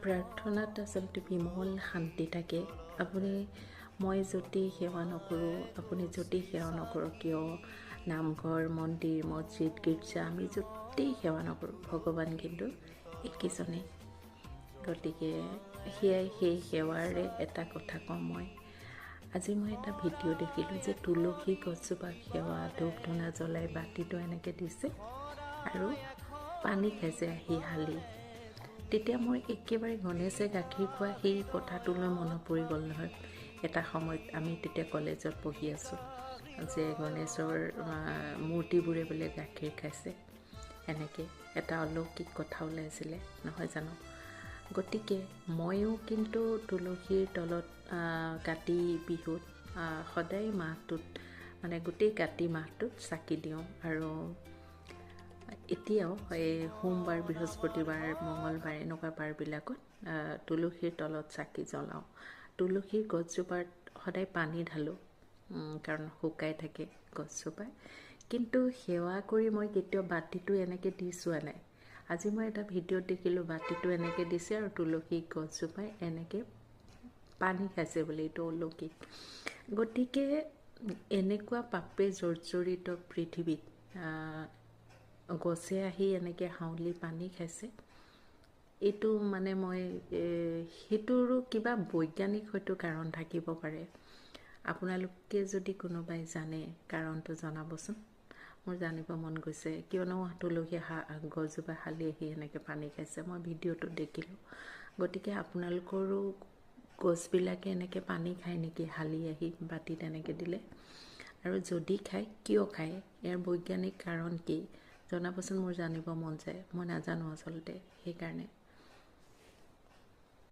প্ৰাৰ্থনাত আচলতে বিমল শান্তি থাকে। মই যদি সেৱা নকৰোঁ, আপুনি যদি সেৱা নকৰক কিয়, নামঘৰ, মন্দিৰ, মছজিদ, গীৰ্জা আমি য'তেই সেৱা নকৰোঁ, ভগৱান কিন্তু একেজনেই। গতিকে সেয়াই সেই সেৱাৰে এটা কথা কওঁ মই। আজি মই এটা ভিডিঅ' দেখিলোঁ যে তুলসী গছজোপাক সেৱা ধূপ ধূনা জ্বলাই বাতিটো এনেকৈ দিছে আৰু পানী খাইছে আহি হালি। তেতিয়া মই একেবাৰে গণেশে গাখীৰ খোৱা সেই কথাটোলৈ মনত পৰি গ'ল নহয়। এটা সময়ত আমি তেতিয়া কলেজত পঢ়ি আছোঁ যে গণেশৰ মূৰ্তিবোৰে বোলে গাখীৰ খাইছে, এনেকৈ এটা অলৌকিক কথা ওলাইছিলে নহয় জানো। গতিকে ময়ো কিন্তু তুলসীৰ তলত কাতি বিহুত সদায় মাহটোত মানে গোটেই কাতি মাহটোত চাকি দিওঁ। আৰু এতিয়াও এই সোমবাৰ, বৃহস্পতিবাৰ, মঙলবাৰ এনেকুৱা বাৰবিলাকত তুলসীৰ তলত চাকি জ্বলাওঁ। তুলসীৰ গছজোপাত সদায় পানী ঢালোঁ, কাৰণ শুকাই থাকে গছজোপাই। কিন্তু সেৱা কৰি মই কেতিয়াও বাতিটো এনেকৈ দি চোৱা নাই। আজি মই এটা ভিডিঅ'ত দেখিলোঁ বাতিটো এনেকৈ দিছে আৰু তুলসী গছজোপাই এনেকৈ পানী খাইছে বুলি, এইটো অলৌকিক। গতিকে এনেকুৱা পাপে জৰ্জৰিত পৃথিৱীত গছে আহি এনেকৈ হাউলি পানী খাইছে, এইটো মানে মই সেইটোৰো কিবা বৈজ্ঞানিক হয়তো কাৰণ থাকিব পাৰে। আপোনালোকে যদি কোনোবাই জানে কাৰণটো জনাবচোন, মোৰ জানিব মন গৈছে। কিয়নো তুলসী গছজোপা হালি আহি এনেকৈ পানী খাইছে, মই ভিডিঅ'টো দেখিলোঁ। গতিকে আপোনালোকৰো গছবিলাকে এনেকৈ পানী খায় নেকি হালি আহি বাতিত এনেকৈ দিলে? আৰু যদি খায় কিয় খায়, ইয়াৰ বৈজ্ঞানিক কাৰণ কি জনাবচোন, মোৰ জানিব মন যায়। মই নাজানো আচলতে, সেইকাৰণে